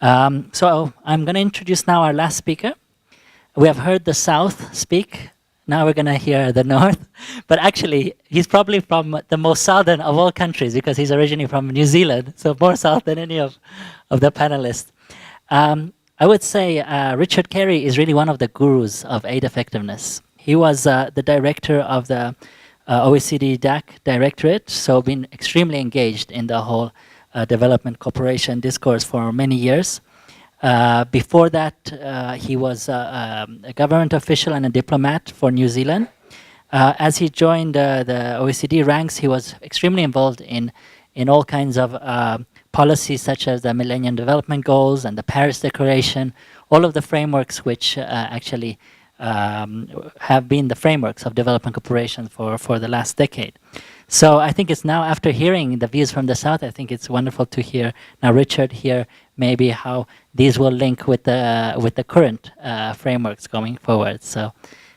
So I'm going to introduce now our last speaker. We have heard the South speak. Now we're going to hear the North. But actually, he's probably from the most southern of all countries because he's originally from New Zealand, so more south than any of the panelists. I would say Richard Carey is really one of the gurus of aid effectiveness. He was the director of the OECD DAC Directorate, so been extremely engaged in the whole development cooperation discourse for many years. Before that, he was a government official and a diplomat for New Zealand. As he joined the OECD ranks, he was extremely involved in all kinds of policies such as the Millennium Development Goals and the Paris Declaration, all of the frameworks which actually have been the frameworks of development cooperation for the last decade. So I think it's now, after hearing the views from the South, I think it's wonderful to hear now Richard here maybe how these will link with the current frameworks going forward. So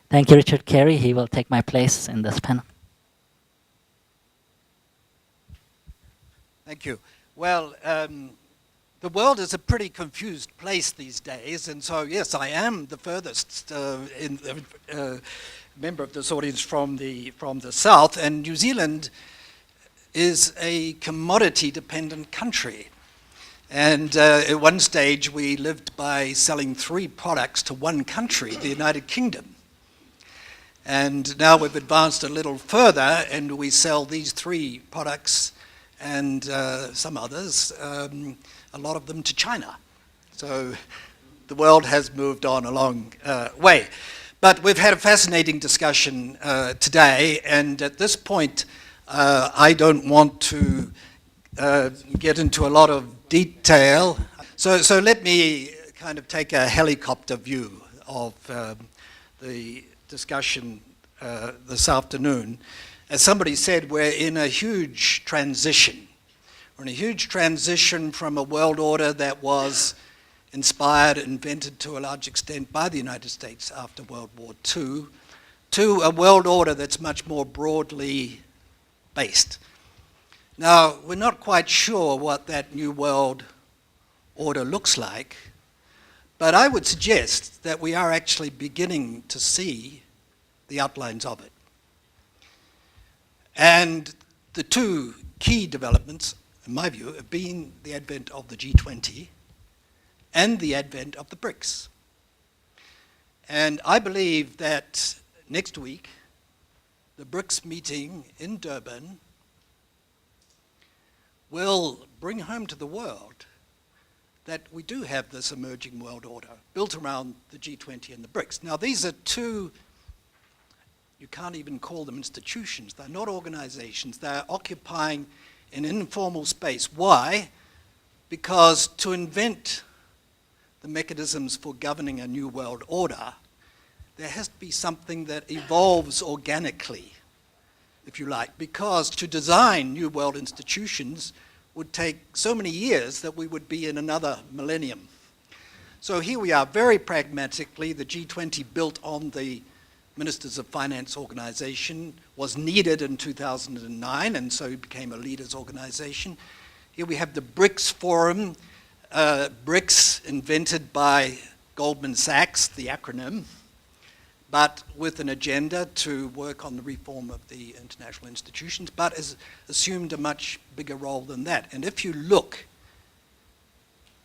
thank you, Richard Carey. He will take my place in this panel. Thank you. Well, the world is a pretty confused place these days, and so yes, I am the furthest member of this audience from the South, and New Zealand is a commodity-dependent country. And at one stage, we lived by selling 3 products to one country, the United Kingdom. And now we've advanced a little further, and we sell these 3 products and some others, a lot of them to China. So the world has moved on a long way. But we've had a fascinating discussion today, and at this point, I don't want to get into a lot of detail. So let me kind of take a helicopter view of the discussion this afternoon. As somebody said, we're in a huge transition. We're in a huge transition from a world order that was inspired, invented to a large extent by the United States after World War II, to a world order that's much more broadly based. Now, we're not quite sure what that new world order looks like, but I would suggest that we are actually beginning to see the outlines of it. And the 2 key developments, in my view, have been the advent of the G20 and the advent of the BRICS. And I believe that next week, the BRICS meeting in Durban will bring home to the world that we do have this emerging world order built around the G20 and the BRICS. Now, these are 2, you can't even call them institutions. They're not organizations. They're occupying an informal space. Why? Because to invent the mechanisms for governing a new world order, there has to be something that evolves organically, if you like, because to design new world institutions would take so many years that we would be in another millennium. So here we are, very pragmatically, the G20 built on the Ministers of Finance organization was needed in 2009, and so it became a leaders organization. Here we have the BRICS Forum, BRICS invented by Goldman Sachs, the acronym, but with an agenda to work on the reform of the international institutions, but has assumed a much bigger role than that. And if you look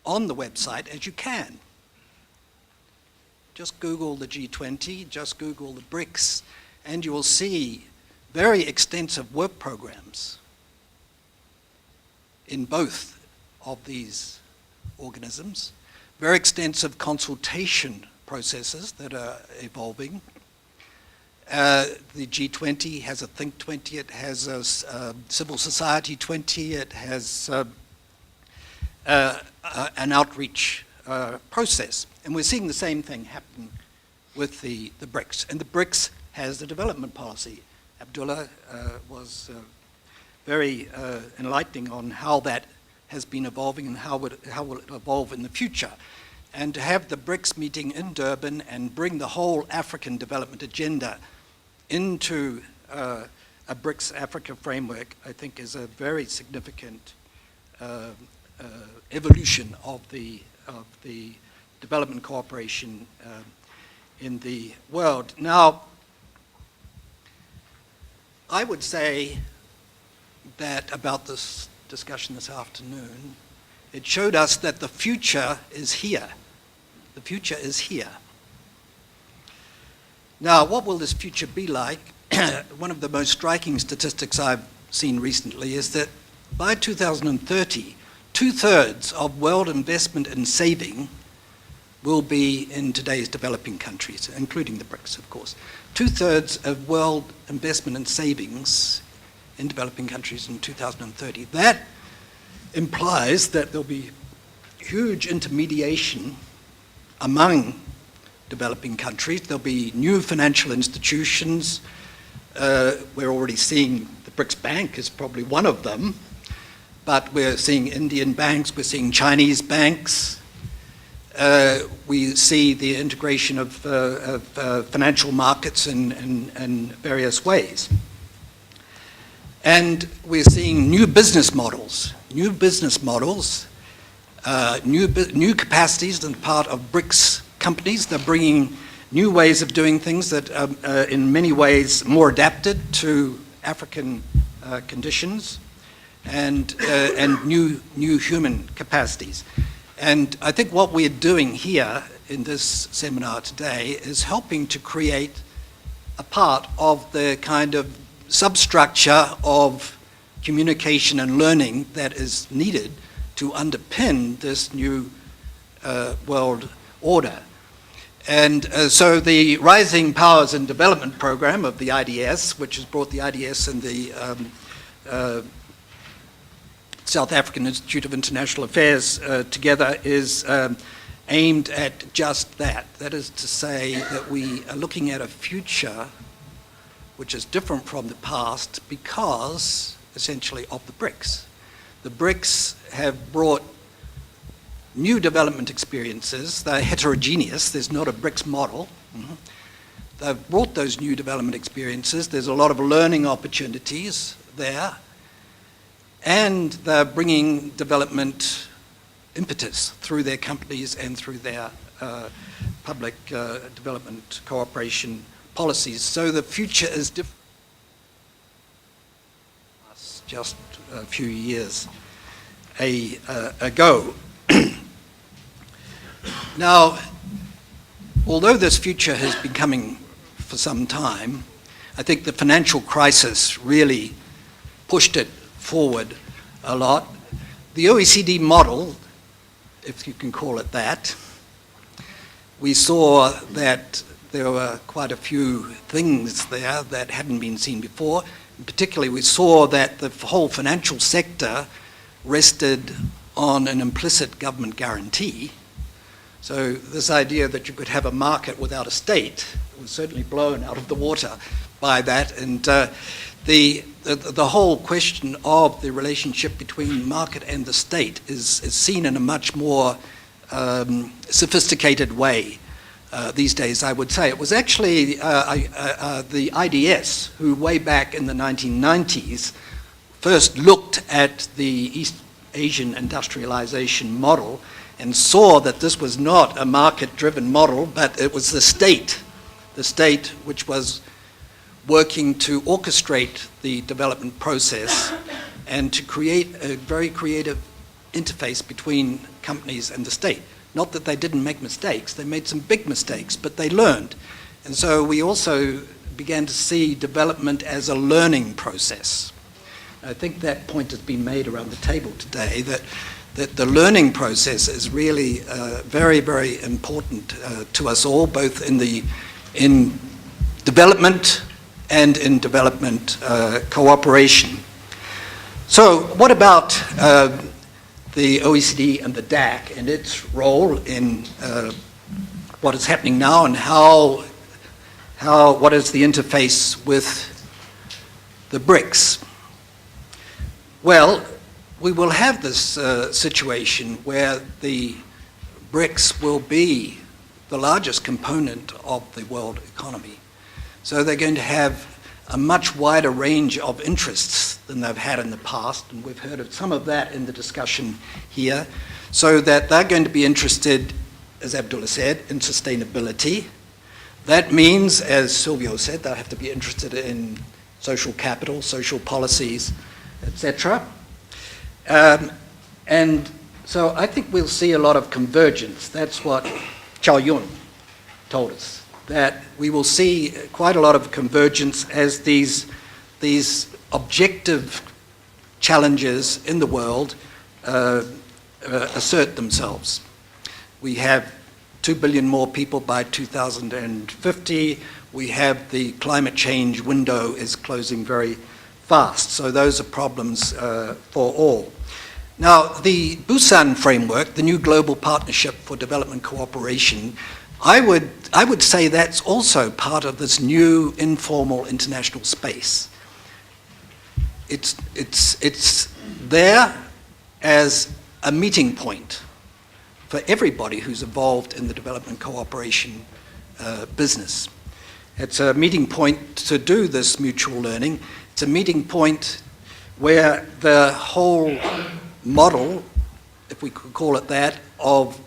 on the website, as you can, just Google the G20, just Google the BRICS, and you will see very extensive work programs in both of these organisms, very extensive consultation processes that are evolving. The G20 has a Think 20, it has a Civil Society 20, it has an outreach process. And we're seeing the same thing happen with the BRICS. And the BRICS has the development policy. Abdullah was very enlightening on how that has been evolving and how will it evolve in the future. And to have the BRICS meeting in Durban and bring the whole African development agenda into a BRICS Africa framework, I think is a very significant evolution of the the development cooperation in the world. Now, I would say that about this discussion this afternoon, it showed us that the future is here. The future is here. Now, what will this future be like? One of the most striking statistics I've seen recently is that by 2030, 2/3 of world investment and saving will be in today's developing countries, including the BRICS, of course. 2/3 of world investment and savings in developing countries in 2030. That implies that there'll be huge intermediation among developing countries. There'll be new financial institutions. We're already seeing the BRICS Bank is probably one of them, but we're seeing Indian banks, we're seeing Chinese banks. We see the integration of financial markets in various ways. And we're seeing new business models, new capacities on the part of BRICS companies. They're bringing new ways of doing things that are in many ways more adapted to African conditions and new human capacities. And I think what we're doing here in this seminar today is helping to create a part of the kind of substructure of communication and learning that is needed to underpin this new world order. And so the Rising Powers and Development Program of the IDS, which has brought the IDS and the South African Institute of International Affairs together, is aimed at just that. That is to say that we are looking at a future which is different from the past because, essentially, of the BRICS. The BRICS have brought new development experiences. They're heterogeneous. There's not a BRICS model. They've brought those new development experiences. There's a lot of learning opportunities there. And they're bringing development impetus through their companies and through their public development cooperation policies. So the future is different. Just a few years ago. Now, although this future has been coming for some time, I think the financial crisis really pushed it forward a lot. The OECD model, if you can call it that, we saw that there were quite a few things there that hadn't been seen before. Particularly, we saw that the whole financial sector rested on an implicit government guarantee. So this idea that you could have a market without a state was certainly blown out of the water by that. And the whole question of the relationship between market and the state is seen in a much more sophisticated way these days, I would say. It was actually the IDS who, way back in the 1990s, first looked at the East Asian industrialization model and saw that this was not a market-driven model, but it was the state which was working to orchestrate the development process and to create a very creative interface between companies and the state. Not that they didn't make mistakes, they made some big mistakes, but they learned. And so we also began to see development as a learning process. I think that point has been made around the table today, that the learning process is really very, very important to us all, both in development and in development cooperation. So what about the OECD and the DAC and its role in what is happening now, and what is the interface with the BRICS? Well, we will have this situation where the BRICS will be the largest component of the world economy. So they're going to have a much wider range of interests than they've had in the past, and we've heard of some of that in the discussion here. so that they're going to be interested, as Abdullah said, in sustainability. That means, as Silvio said, they'll have to be interested in social capital, social policies, etc. And so I think we'll see a lot of convergence. That's what Chow Yun told us, that we will see quite a lot of convergence as these objective challenges in the world assert themselves. We have 2 billion more people by 2050. We have the climate change window is closing very fast. So those are problems for all. Now, the Busan framework, the new global partnership for development cooperation, I would say that's also part of this new informal international space. It's there as a meeting point for everybody who's involved in the development cooperation business. It's a meeting point to do this mutual learning. It's a meeting point where the whole model, if we could call it that, of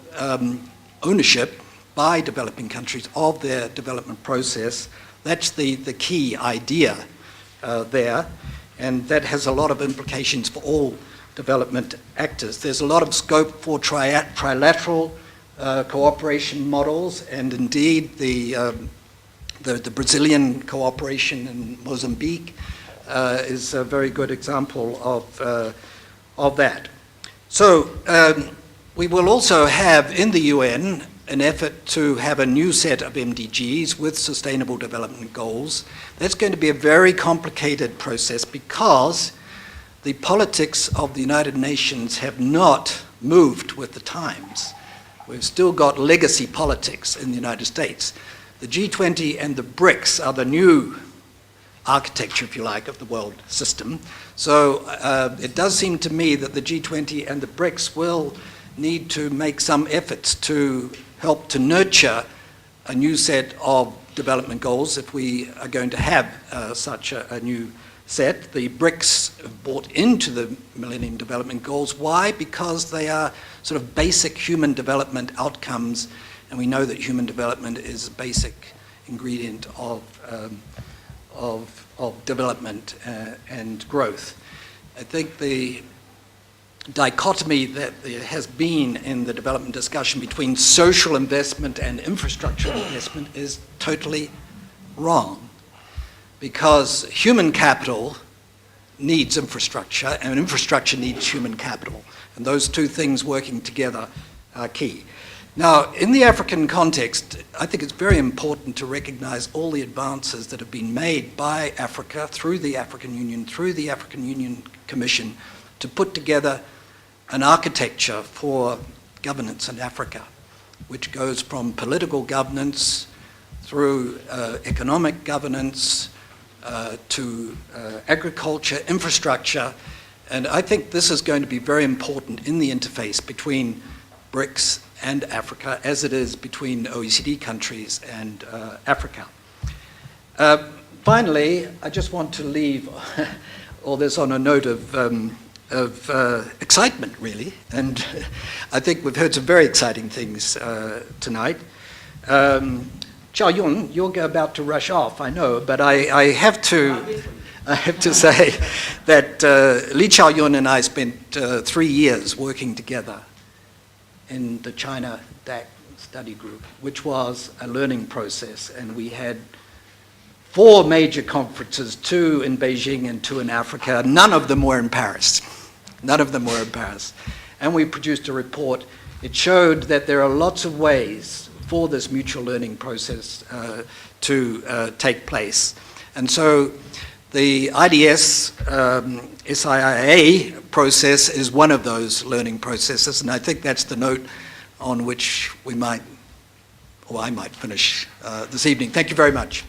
ownership by developing countries of their development process, that's the key idea there, and that has a lot of implications for all development actors. There's a lot of scope for trilateral cooperation models, and indeed the Brazilian cooperation in Mozambique is a very good example of that. So we will also have in the UN an effort to have a new set of MDGs with sustainable development goals. That's going to be a very complicated process because the politics of the United Nations have not moved with the times. We've still got legacy politics in the United States. The G20 and the BRICS are the new architecture, if you like, of the world system. So it does seem to me that the G20 and the BRICS will need to make some efforts to help to nurture a new set of development goals if we are going to have such a new set. The BRICS have bought into the Millennium Development Goals. Why? Because they are sort of basic human development outcomes, and we know that human development is a basic ingredient of development and growth. I think the dichotomy that there has been in the development discussion between social investment and infrastructure investment is totally wrong, because human capital needs infrastructure and infrastructure needs human capital, and those two things working together are key. Now, in the African context, I think it's very important to recognize all the advances that have been made by Africa through the African Union, through the African Union Commission, to put together an architecture for governance in Africa, which goes from political governance through economic governance to agriculture, infrastructure, and I think this is going to be very important in the interface between BRICS and Africa, as it is between OECD countries and Africa. Finally, I just want to leave all this on a note of excitement, really, and I think we've heard some very exciting things tonight. Chow Yun, you're about to rush off, I know, but I have to say that Lee Chow Yun and I spent 3 years working together in the China DAC study group, which was a learning process, and we had 4 major conferences, 2 in Beijing and 2 in Africa. None of them were in Paris. None of them were in Paris. And we produced a report. It showed that there are lots of ways for this mutual learning process to take place. And so the IDS SAIIA process is one of those learning processes, and I think that's the note on which we might, or I might finish this evening. Thank you very much.